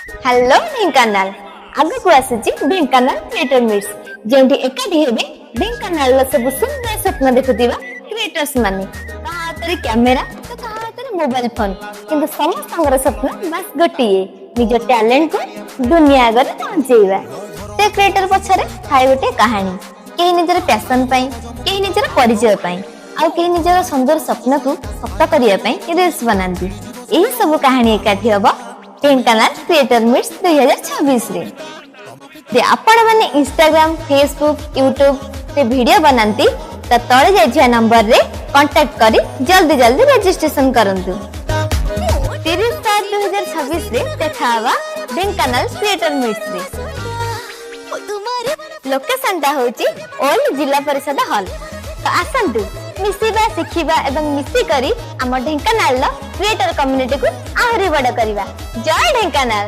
Hello Dhenkanal आगक आसी Dhenkanal creator meets जेंठी एकाठी हेबे ढेंकानाल सब सुंदर स्वप्न देखुतिबा क्रिएटर्स माने कहा हातरे कैमेरा तो कहा हातरे मोबाइल फोन किंतु समस्त स्वप्न बस गोटिए निज टैलेंट को दुनिया आगे पहुंचेबा ते क्रिएटर पछरे थाई गोटे कहानी केही निजर पैशन पई केही निजर परिचय पई आ केही निजर सुंदर स्वप्न को सत्य करिया पई रील्स बनांती एही सब कहानी एकाठी हबो ढेंकानाल क्रिएटर मीट्स 2026 रे जे आपण माने इंस्टाग्राम फेसबुक यूट्यूब से वीडियो बनांती त तळे जायछा नंबर रे कांटेक्ट करी जल्दी जल्दी रजिस्ट्रेशन करंतु 30/7/2026 रे देखावा ढेंकानाल क्रिएटर मीट्स रे लोकेशन ता होची ओल्ड जिला परिषद हॉल तो आसंतु मिसिबा सिखिबा एवं मिसी करी हम ढेंकानाल क्रिएटर कम्युनिटी को आहरी बड़ करिबा जय ढेंकानाल।